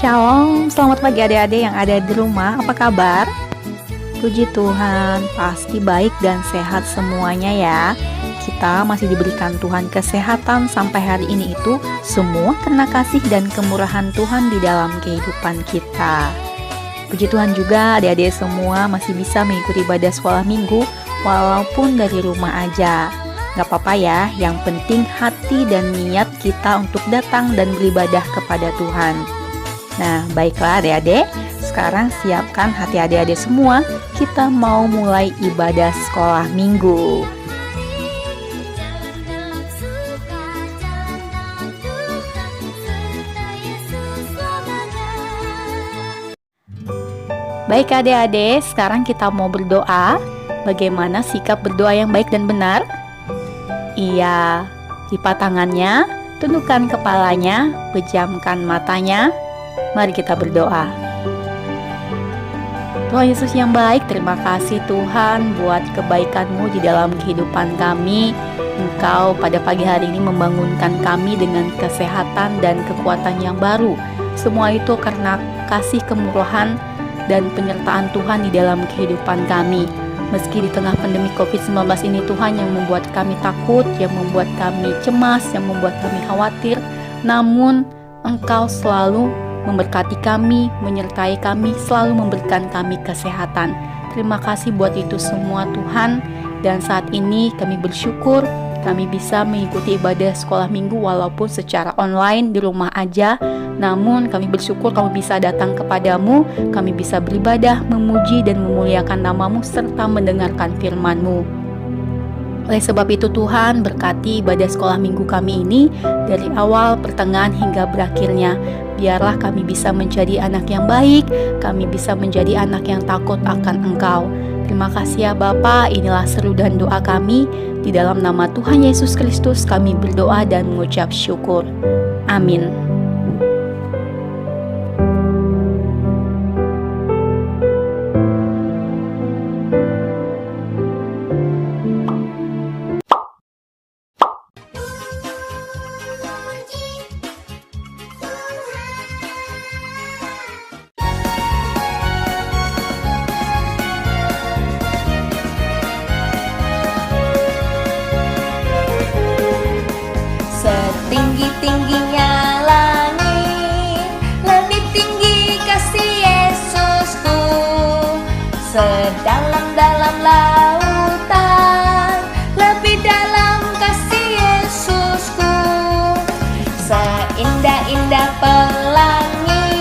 Shalom, selamat pagi adik-adik yang ada di rumah, apa kabar? Puji Tuhan, pasti baik dan sehat semuanya ya. Kita masih diberikan Tuhan kesehatan sampai hari ini itu semua karena kasih dan kemurahan Tuhan di dalam kehidupan kita. Puji Tuhan juga adik-adik semua masih bisa mengikuti ibadah sekolah minggu walaupun dari rumah aja. Gak apa-apa ya, yang penting hati dan niat kita untuk datang dan beribadah kepada Tuhan. Nah, baiklah adik-adik, sekarang siapkan hati adik-adik semua, kita mau mulai ibadah sekolah minggu. Baik adik-adik, sekarang kita mau berdoa. Bagaimana sikap berdoa yang baik dan benar? Iya, lipat tangannya, tundukkan kepalanya, pejamkan matanya. Mari kita berdoa. Tuhan Yesus yang baik, terima kasih Tuhan buat kebaikan-Mu di dalam kehidupan kami. Engkau pada pagi hari ini membangunkan kami dengan kesehatan dan kekuatan yang baru. Semua itu karena kasih kemurahan dan penyertaan Tuhan di dalam kehidupan kami. Meski di tengah pandemi COVID-19 ini Tuhan yang membuat kami takut, yang membuat kami cemas, yang membuat kami khawatir, namun Engkau selalu memberkati kami, menyertai kami, selalu memberikan kami kesehatan. Terima kasih buat itu semua Tuhan. Dan saat ini kami bersyukur kami bisa mengikuti ibadah sekolah minggu walaupun secara online di rumah aja. Namun kami bersyukur kami bisa datang kepadamu, kami bisa beribadah, memuji dan memuliakan nama-Mu serta mendengarkan firman-Mu. Oleh sebab itu Tuhan, berkati ibadah sekolah minggu kami ini dari awal, pertengahan hingga berakhirnya. Biarlah kami bisa menjadi anak yang baik, kami bisa menjadi anak yang takut akan Engkau. Terima kasih ya Bapa, inilah seru dan doa kami. Di dalam nama Tuhan Yesus Kristus kami berdoa dan mengucap syukur. Amin. Setinggi-tingginya langit, lebih tinggi kasih Yesusku. Sedalam-dalam lautan, lebih dalam kasih Yesusku. Seindah-indah pelangi,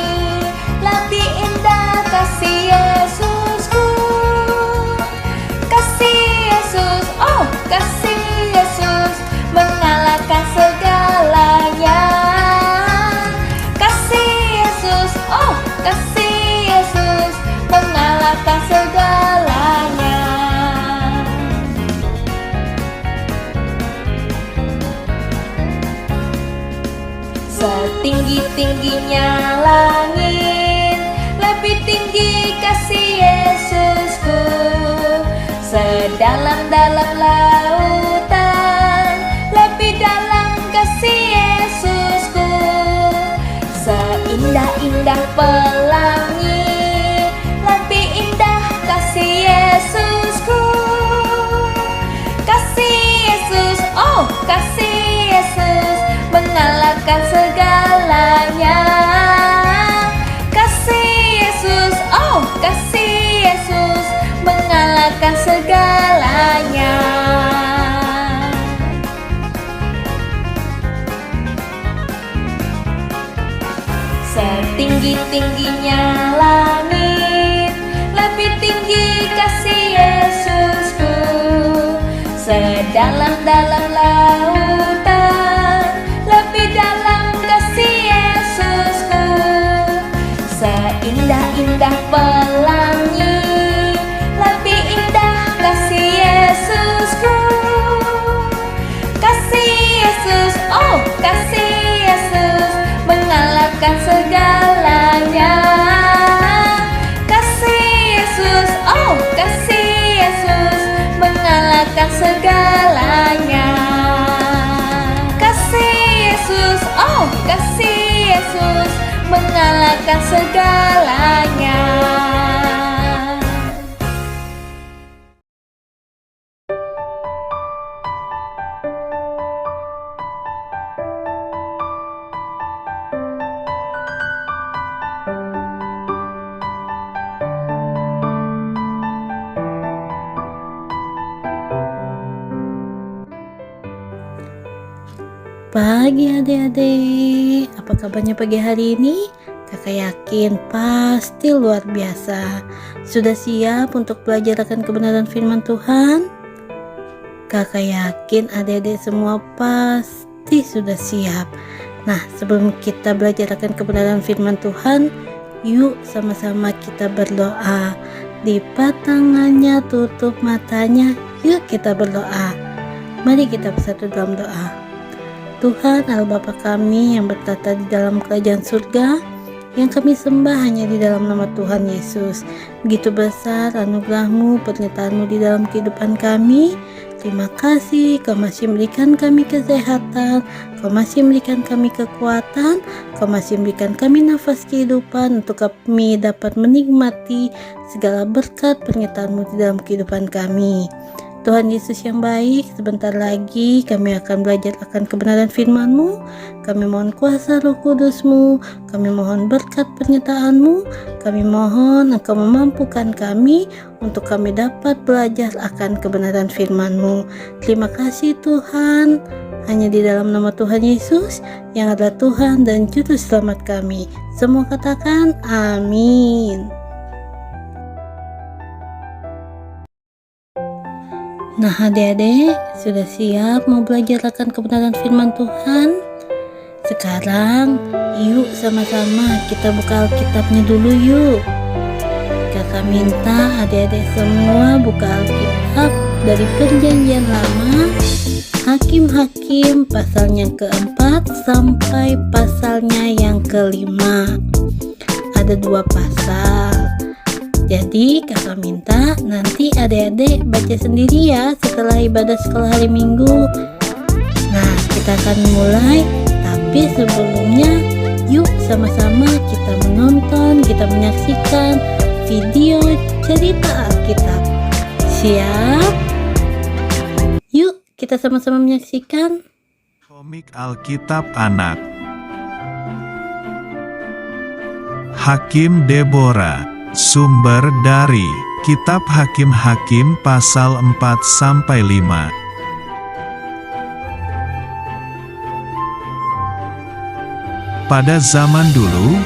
lebih indah kasih Yesusku. Kasih Yesus, oh kasih Yesus, mengalahkan segalanya. Kasih Yesus, oh kasih Yesus, mengalahkan segalanya. Setinggi-tingginya langit, lebih tinggi kasih Yesusku. Sedalam-dalam lautan, lebih dalam kasih Yesusku. Seindah-indah pelangi, lebih indah kasih Yesusku. Kasih Yesus, oh kasih Yesus, mengalahkan segalanya. Kasih Yesus, oh kasih Yesus, mengalahkan segalanya. Setinggi-tingginya langit, lebih tinggi kasih Yesusku. Sedalam-dalam lautan, lebih dalam kasih Yesusku. Seindah-indah pelangi, lebih indah kasih Yesusku. Kasih Yesus, oh kasih Yesus, mengalahkan segalanya. Kasih Yesus, oh kasih Yesus, mengalahkan segalanya. Kasih Yesus, oh kasih Yesus, mengalahkan mengalahkan segalanya. Pagi adik-adik, apa kabarnya pagi hari ini? Kakak yakin pasti luar biasa. Sudah siap untuk belajar akan kebenaran firman Tuhan? Kakak yakin adik-adik semua pasti sudah siap. Nah, sebelum kita belajar akan kebenaran firman Tuhan, yuk sama-sama kita berdoa. Lipat tangannya, tutup matanya, yuk kita berdoa. Mari kita bersatu dalam doa. Tuhan Allah Bapa kami yang bertata di dalam kerajaan surga, yang kami sembah hanya di dalam nama Tuhan Yesus. Begitu besar anugerah-Mu, penyertaan-Mu di dalam kehidupan kami. Terima kasih, Kau masih memberikan kami kesehatan, Kau masih memberikan kami kekuatan, Kau masih memberikan kami nafas kehidupan untuk kami dapat menikmati segala berkat penyertaan-Mu di dalam kehidupan kami. Tuhan Yesus yang baik, sebentar lagi kami akan belajar akan kebenaran firman-Mu. Kami mohon kuasa Roh Kudus-Mu, kami mohon berkat penyertaan-Mu, kami mohon Engkau memampukan kami untuk kami dapat belajar akan kebenaran firman-Mu. Terima kasih Tuhan, hanya di dalam nama Tuhan Yesus yang adalah Tuhan dan Juru Selamat kami. Semua katakan amin. Nah adik-adik, sudah siap mau belajar akan kebenaran firman Tuhan? Sekarang yuk sama-sama kita buka Alkitabnya dulu yuk. Kakak minta adik-adik semua buka Alkitab dari Perjanjian Lama, Hakim-Hakim pasalnya keempat sampai pasalnya yang kelima. Ada 2 pasal. Jadi kakak minta nanti adik-adik baca sendiri ya setelah ibadah sekolah hari Minggu. Nah kita akan mulai, tapi sebelumnya yuk sama-sama kita menonton, kita menyaksikan video cerita Alkitab. Siap? Yuk kita sama-sama menyaksikan Komik Alkitab Anak. Hakim Deborah. Sumber dari Kitab Hakim-Hakim pasal 4-5. Pada zaman dulu,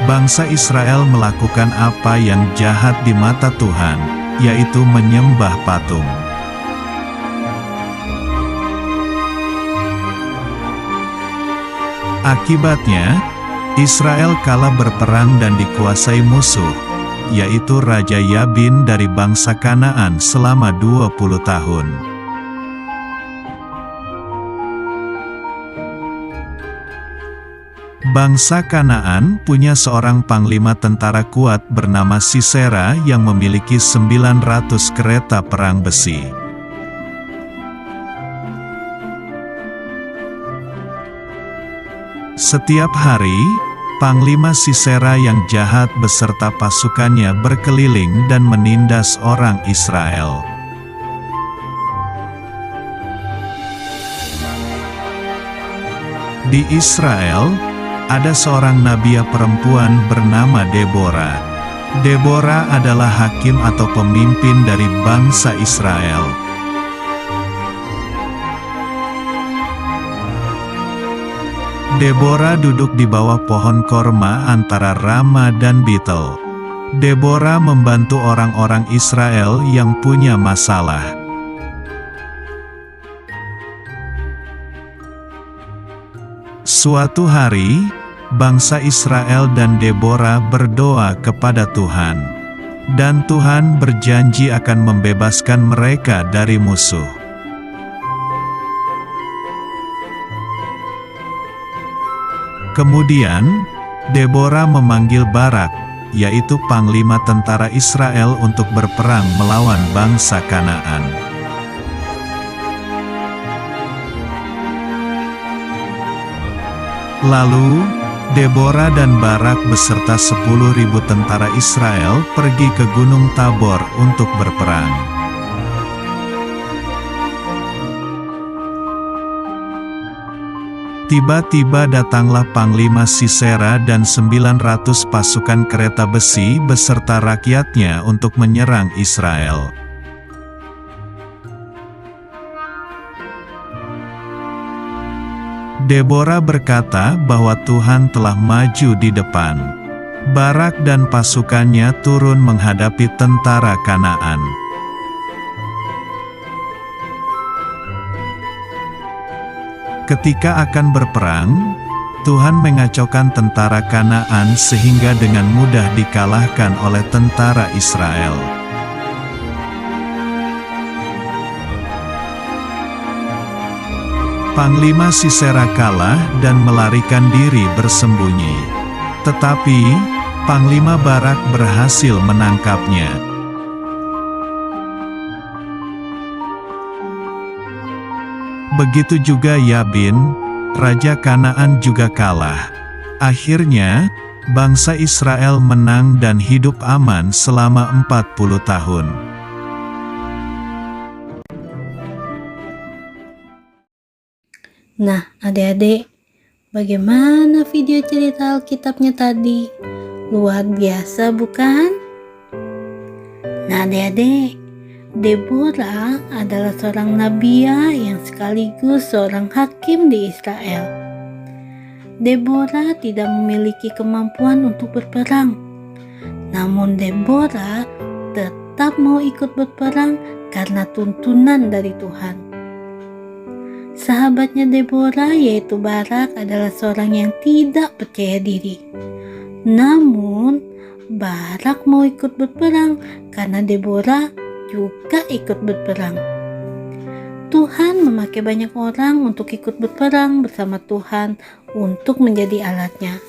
bangsa Israel melakukan apa yang jahat di mata Tuhan, yaitu menyembah patung. Akibatnya, Israel kalah berperang dan dikuasai musuh, yaitu Raja Yabin dari bangsa Kanaan selama 20 tahun. Bangsa Kanaan punya seorang panglima tentara kuat bernama Sisera yang memiliki 900 kereta perang besi. Setiap hari, Panglima Sisera yang jahat beserta pasukannya berkeliling dan menindas orang Israel. Di Israel, ada seorang nabiya perempuan bernama Deborah. Deborah adalah hakim atau pemimpin dari bangsa Israel. Deborah duduk di bawah pohon korma antara Rama dan Betel. Deborah membantu orang-orang Israel yang punya masalah. Suatu hari, bangsa Israel dan Deborah berdoa kepada Tuhan. Dan Tuhan berjanji akan membebaskan mereka dari musuh. Kemudian, Deborah memanggil Barak, yaitu panglima tentara Israel untuk berperang melawan bangsa Kanaan. Lalu, Deborah dan Barak beserta 10.000 tentara Israel pergi ke Gunung Tabor untuk berperang. Tiba-tiba datanglah Panglima Sisera dan 900 pasukan kereta besi beserta rakyatnya untuk menyerang Israel. Deborah berkata bahwa Tuhan telah maju di depan. Barak dan pasukannya turun menghadapi tentara Kanaan. Ketika akan berperang, Tuhan mengacaukan tentara Kanaan sehingga dengan mudah dikalahkan oleh tentara Israel. Panglima Sisera kalah dan melarikan diri bersembunyi. Tetapi, Panglima Barak berhasil menangkapnya. Begitu juga Yabin, Raja Kanaan juga kalah. Akhirnya, bangsa Israel menang dan hidup aman selama 40 tahun. Nah, adik-adik, bagaimana video cerita Alkitabnya tadi? Luar biasa bukan? Nah, adik-adik, Deborah adalah seorang nabiah yang sekaligus seorang hakim di Israel. Deborah tidak memiliki kemampuan untuk berperang. Namun Deborah tetap mau ikut berperang karena tuntunan dari Tuhan. Sahabatnya Deborah yaitu Barak adalah seorang yang tidak percaya diri. Namun Barak mau ikut berperang karena Deborah juga ikut berperang. Tuhan memakai banyak orang untuk ikut berperang bersama Tuhan untuk menjadi alatnya,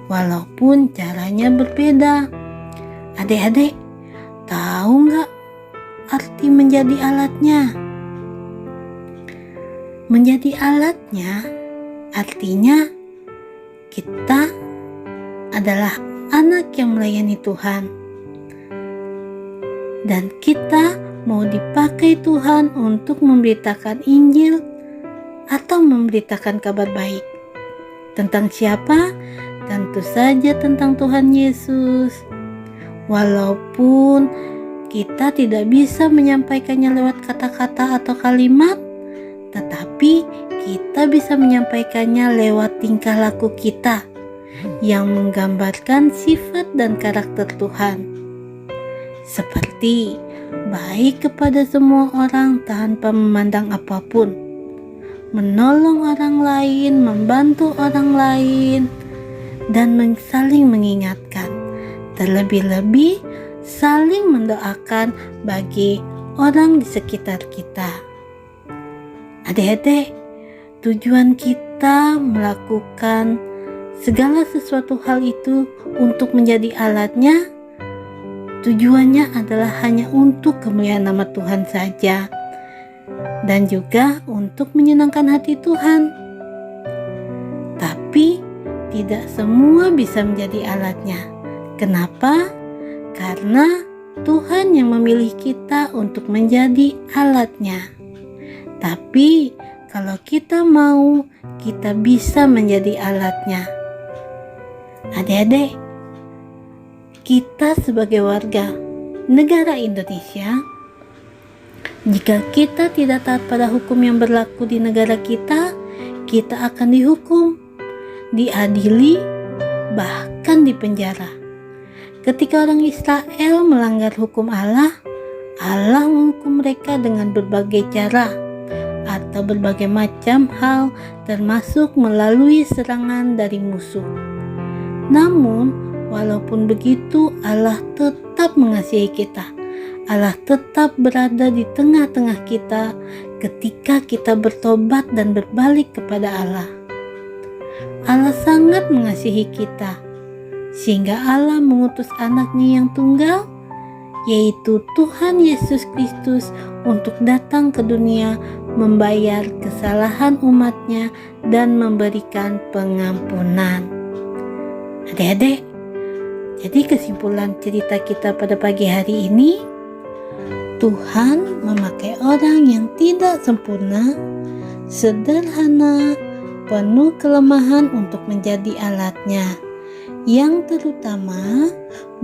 walaupun caranya berbeda. Adik-adik, tahu nggak arti menjadi alatnya? Menjadi alatnya artinya kita adalah anak yang melayani Tuhan. Dan kita mau dipakai Tuhan untuk memberitakan Injil atau memberitakan kabar baik. Tentang siapa? Tentu saja tentang Tuhan Yesus. Walaupun kita tidak bisa menyampaikannya lewat kata-kata atau kalimat, tetapi kita bisa menyampaikannya lewat tingkah laku kita yang menggambarkan sifat dan karakter Tuhan. Seperti baik kepada semua orang tanpa memandang apapun, menolong orang lain, membantu orang lain, dan saling mengingatkan. Terlebih-lebih saling mendoakan bagi orang di sekitar kita. Adik-adik, tujuan kita melakukan segala sesuatu hal itu untuk menjadi alatnya, tujuannya adalah hanya untuk kemuliaan nama Tuhan saja, dan juga untuk menyenangkan hati Tuhan. Tapi tidak semua bisa menjadi alatnya. Kenapa? Karena Tuhan yang memilih kita untuk menjadi alatnya. Tapi kalau kita mau, kita bisa menjadi alatnya. Adik-adik, kita sebagai warga negara Indonesia, jika kita tidak taat pada hukum yang berlaku di negara kita akan dihukum, diadili, bahkan dipenjara. Ketika orang Israel melanggar hukum Allah, Allah menghukum mereka dengan berbagai cara atau berbagai macam hal, termasuk melalui serangan dari musuh. Namun, walaupun begitu, Allah tetap mengasihi kita. Allah tetap berada di tengah-tengah kita ketika kita bertobat dan berbalik kepada Allah. Allah sangat mengasihi kita, sehingga Allah mengutus anaknya yang tunggal, yaitu Tuhan Yesus Kristus, untuk datang ke dunia, membayar kesalahan umatnya dan memberikan pengampunan. Adik-adik, jadi kesimpulan cerita kita pada pagi hari ini, Tuhan memakai orang yang tidak sempurna, sederhana, penuh kelemahan untuk menjadi alatnya. Yang terutama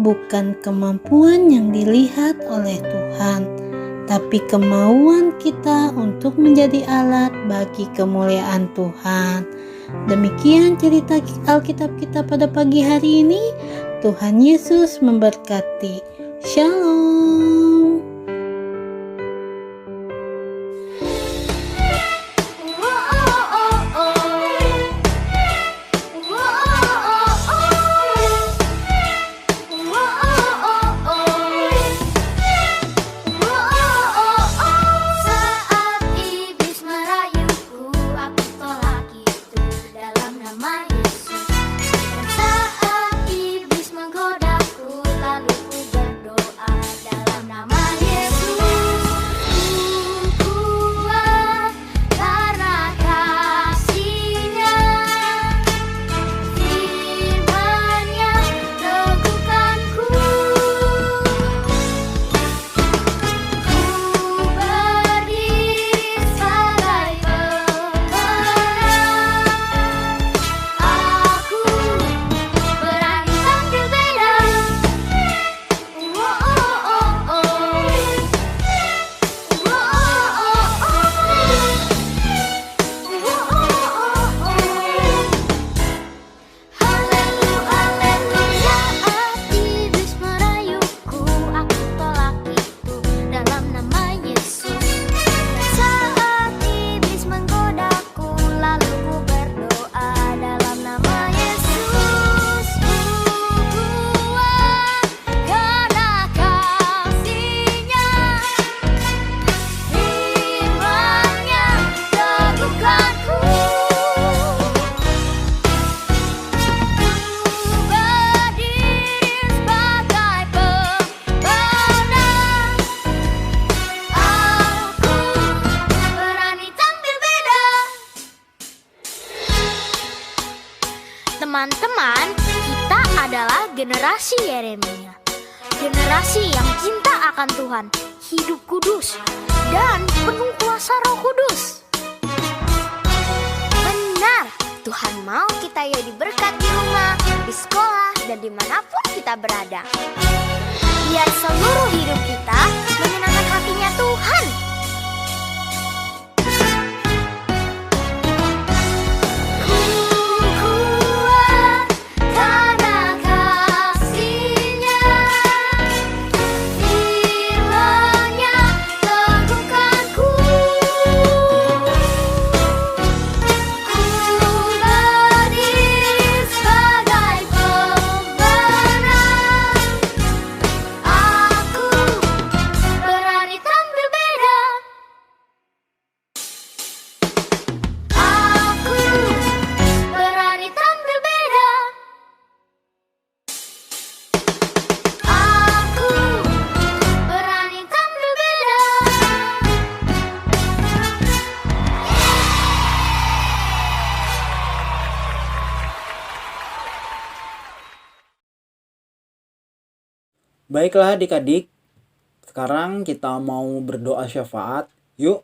bukan kemampuan yang dilihat oleh Tuhan, tapi kemauan kita untuk menjadi alat bagi kemuliaan Tuhan. Demikian cerita Alkitab kita pada pagi hari ini. Tuhan Yesus memberkati. Shalom. Teman-teman, kita adalah generasi Yeremia. Generasi yang cinta akan Tuhan, hidup kudus, dan penuh kuasa Roh Kudus. Benar, Tuhan mau kita jadi berkat di rumah, di sekolah, dan dimanapun kita berada. Biar seluruh hidup kita menyenangkan hatinya Tuhan. Baiklah adik-adik, sekarang kita mau berdoa syafaat. Yuk,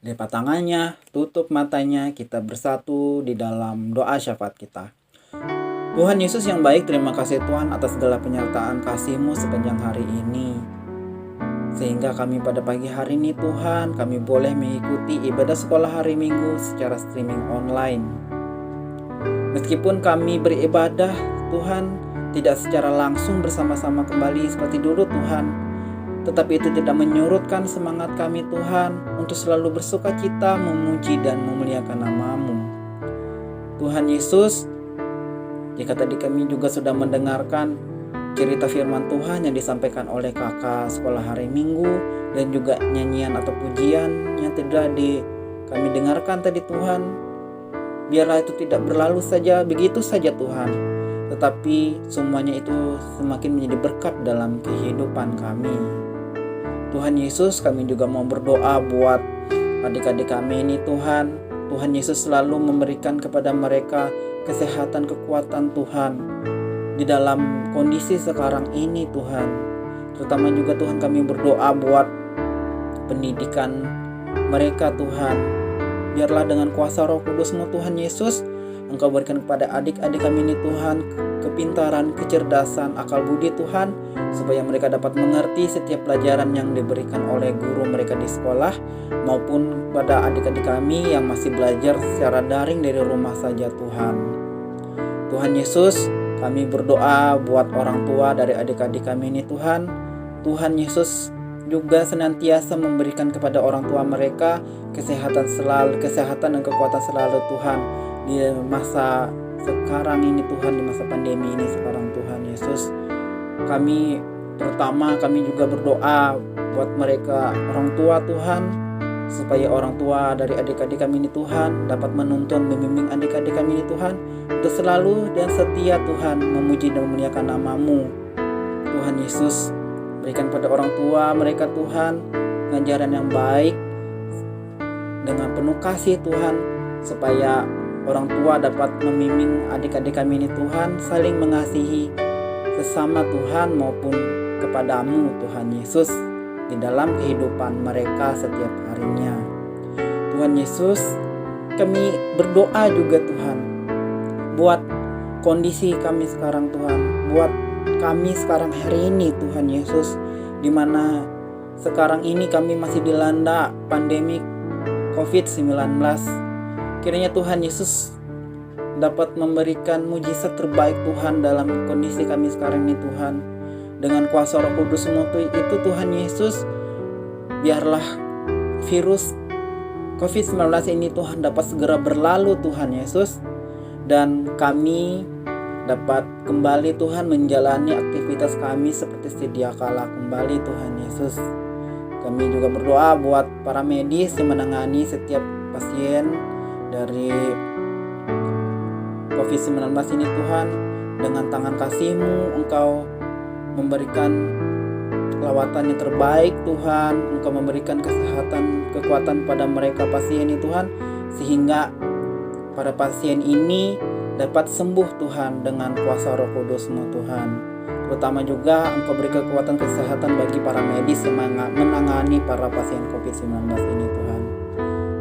lipat tangannya, tutup matanya, kita bersatu di dalam doa syafaat kita. Tuhan Yesus yang baik, terima kasih Tuhan atas segala penyertaan kasih-Mu sepanjang hari ini. Sehingga kami pada pagi hari ini Tuhan, kami boleh mengikuti ibadah sekolah hari Minggu secara streaming online. Meskipun kami beribadah, Tuhan, tidak secara langsung bersama-sama kembali seperti dulu Tuhan, tetapi itu tidak menyurutkan semangat kami Tuhan untuk selalu bersuka cita, memuji dan memuliakan nama-Mu. Tuhan Yesus, jika tadi kami juga sudah mendengarkan cerita firman Tuhan yang disampaikan oleh kakak sekolah hari Minggu dan juga nyanyian atau pujian yang kami dengarkan tadi Tuhan, biarlah itu tidak berlalu saja begitu saja Tuhan, tetapi semuanya itu semakin menjadi berkat dalam kehidupan kami. Tuhan Yesus, kami juga mau berdoa buat adik-adik kami ini Tuhan. Tuhan Yesus selalu memberikan kepada mereka kesehatan, kekuatan Tuhan di dalam kondisi sekarang ini Tuhan. Terutama juga Tuhan kami berdoa buat pendidikan mereka Tuhan. Biarlah dengan kuasa Roh Kudus-Mu Tuhan Yesus, Engkau berikan kepada adik-adik kami ini Tuhan kepintaran, kecerdasan, akal budi Tuhan, supaya mereka dapat mengerti setiap pelajaran yang diberikan oleh guru mereka di sekolah, maupun pada adik-adik kami yang masih belajar secara daring dari rumah saja Tuhan. Tuhan Yesus, kami berdoa buat orang tua dari adik-adik kami ini Tuhan. Tuhan Yesus juga senantiasa memberikan kepada orang tua mereka kesehatan dan kekuatan selalu Tuhan di masa sekarang ini Tuhan, di masa pandemi ini sekarang Tuhan Yesus. Kami juga berdoa buat mereka orang tua Tuhan, supaya orang tua dari adik-adik kami ini Tuhan dapat menuntun, membimbing adik-adik kami ini Tuhan untuk selalu dan setia Tuhan memuji dan memuliakan nama-Mu Tuhan Yesus. Berikan pada orang tua mereka Tuhan pengajaran yang baik dengan penuh kasih Tuhan, supaya orang tua dapat membimbing adik-adik kami ini Tuhan saling mengasihi sesama Tuhan maupun kepadamu Tuhan Yesus di dalam kehidupan mereka setiap harinya. Tuhan Yesus, kami berdoa juga Tuhan buat kondisi kami sekarang Tuhan, buat kami sekarang hari ini Tuhan Yesus, di mana sekarang ini kami masih dilanda pandemi COVID-19. Kiranya Tuhan Yesus dapat memberikan mujizat terbaik Tuhan dalam kondisi kami sekarang ini Tuhan. Dengan kuasa Roh Kudus-Mu itu Tuhan Yesus, biarlah virus COVID-19 ini Tuhan dapat segera berlalu Tuhan Yesus, dan kami dapat kembali Tuhan menjalani aktivitas kami seperti sedia kala kembali Tuhan Yesus. Kami juga berdoa buat para medis yang menangani setiap pasien dari COVID-19 ini Tuhan. Dengan tangan kasih-Mu Engkau memberikan lawatan yang terbaik Tuhan. Engkau memberikan kesehatan, kekuatan pada mereka pasien ini Tuhan, sehingga para pasien ini dapat sembuh Tuhan dengan kuasa Roh Kudus-Mu Tuhan. Terutama juga Engkau beri kekuatan kesehatan bagi para medis yang menangani para pasien COVID-19 ini Tuhan.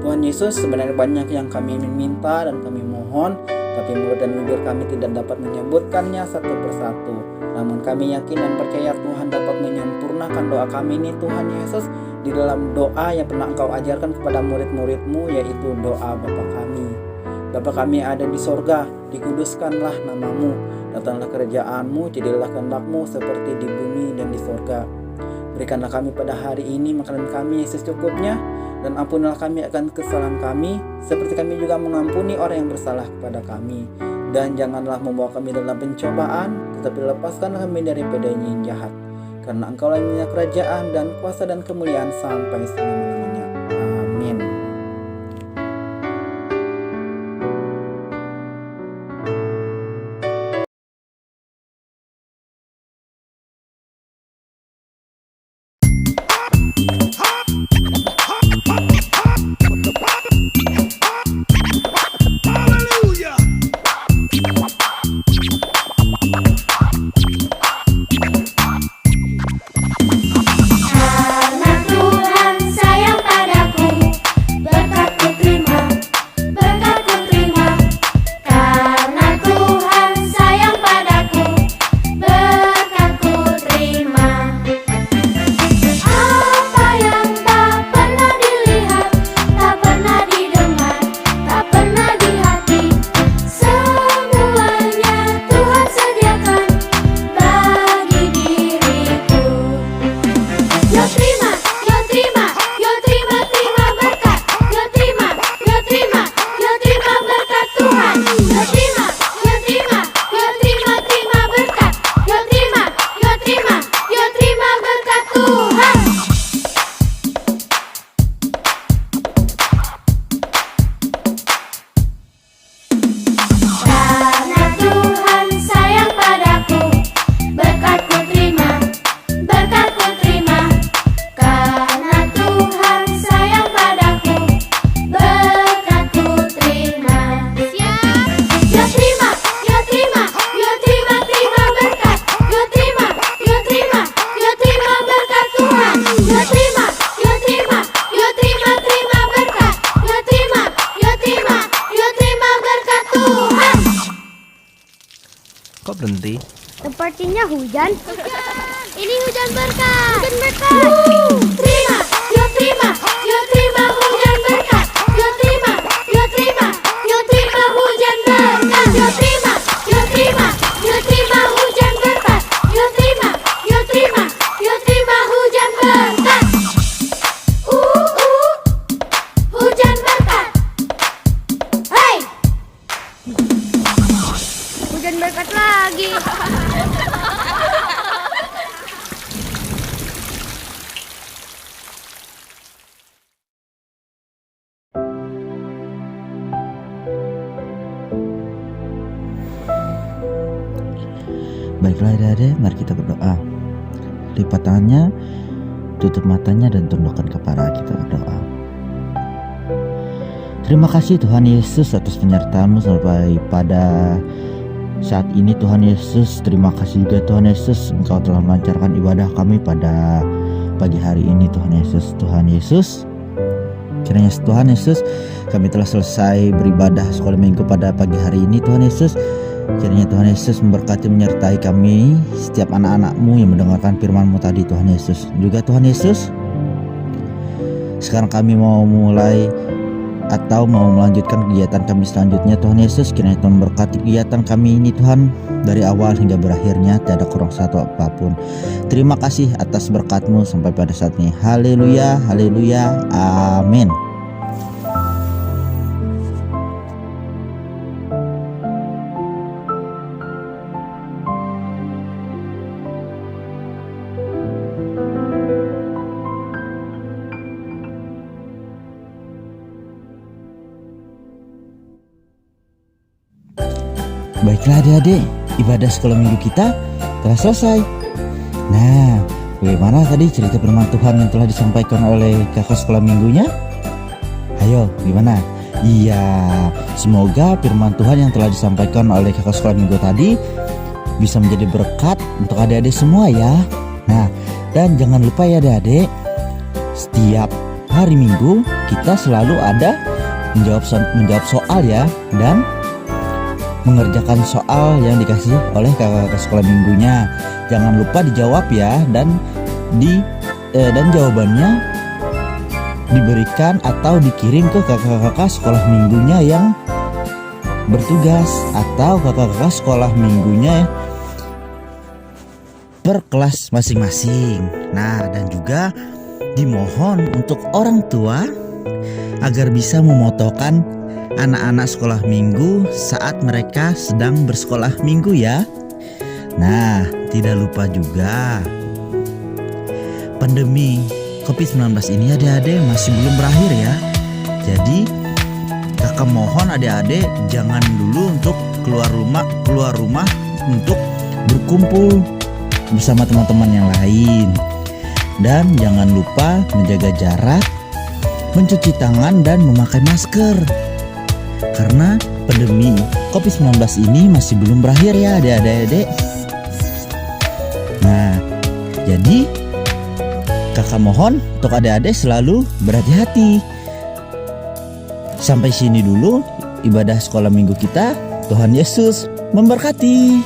Tuhan Yesus, sebenarnya banyak yang kami minta dan kami mohon, tapi mulut dan bibir kami tidak dapat menyebutkannya satu persatu. Namun kami yakin dan percaya Tuhan dapat menyempurnakan doa kami ini Tuhan Yesus di dalam doa yang pernah Engkau ajarkan kepada murid-murid-Mu, yaitu doa Bapa kami. Bapa kami ada di sorga, dikuduskanlah nama-Mu, datanglah kerajaan-Mu, jadilah kehendak-Mu seperti di bumi dan di sorga. Berikanlah kami pada hari ini makanan kami secukupnya, dan ampunilah kami akan kesalahan kami, seperti kami juga mengampuni orang yang bersalah kepada kami. Dan janganlah membawa kami dalam pencobaan, tetapi lepaskanlah kami daripada yang jahat. Karena Engkau lah yang punya kerajaan dan kuasa dan kemuliaan sampai selama-lamanya. Amin. Anak Tuhan sayang Kok berhenti? Sepertinya hujan. Ini hujan berkat. Hujan berkat. Terima, yo terima, yo terima hujan berkat. Yo terima, yo terima, yo terima hujan berkat. Yo terima, yo terima, yo terima hujan berkat. Yo terima, yo terima, yo terima hujan berkat. Hujan berkat. Hei, hujan berkat lagi. Baiklah adik-adik, mari kita berdoa. Lipat tangannya, tutup matanya dan tundukkan kepala, kita berdoa. Terima kasih Tuhan Yesus atas penyertaan-Mu sampai pada saat ini Tuhan Yesus. Terima kasih juga Tuhan Yesus, Engkau telah melancarkan ibadah kami pada pagi hari ini Tuhan Yesus. Tuhan Yesus, kiranya Tuhan Yesus, kami telah selesai beribadah sekolah minggu pada pagi hari ini Tuhan Yesus. Kiranya Tuhan Yesus memberkati menyertai kami, setiap anak-anak-Mu yang mendengarkan firman-Mu tadi Tuhan Yesus. Juga Tuhan Yesus, sekarang kami mau mulai atau mau melanjutkan kegiatan kami selanjutnya Tuhan Yesus. Kiranya Tuhan memberkati kegiatan kami ini Tuhan, dari awal hingga berakhirnya tiada kurang satu apapun. Terima kasih atas berkat-Mu sampai pada saat ini. Haleluya, haleluya, amin. Baiklah adik-adik, ibadah sekolah minggu kita telah selesai. Nah, bagaimana tadi cerita firman Tuhan yang telah disampaikan oleh kakak sekolah minggunya? Ayo, gimana? Iya, semoga firman Tuhan yang telah disampaikan oleh kakak sekolah minggu tadi bisa menjadi berkat untuk adik-adik semua ya. Nah, dan jangan lupa ya adik-adik, setiap hari Minggu kita selalu ada menjawab soal ya, dan mengerjakan soal yang dikasih oleh kakak sekolah minggunya. Jangan lupa dijawab ya, dan jawabannya diberikan atau dikirim ke kakak-kakak sekolah minggunya yang bertugas, atau kakak-kakak sekolah minggunya per kelas masing-masing. Nah, dan juga dimohon untuk orang tua agar bisa memotokan anak-anak sekolah minggu saat mereka sedang bersekolah minggu ya. Nah, tidak lupa juga pandemi COVID-19 ini adik-adik masih belum berakhir ya. Jadi kakak mohon adik-adik jangan dulu untuk keluar rumah untuk berkumpul bersama teman-teman yang lain. Dan jangan lupa menjaga jarak, mencuci tangan dan memakai masker. Karena pandemi COVID-19 ini masih belum berakhir ya adik-adik. Nah, jadi kakak mohon untuk adik-adik selalu berhati-hati. Sampai sini dulu ibadah sekolah minggu kita. Tuhan Yesus memberkati.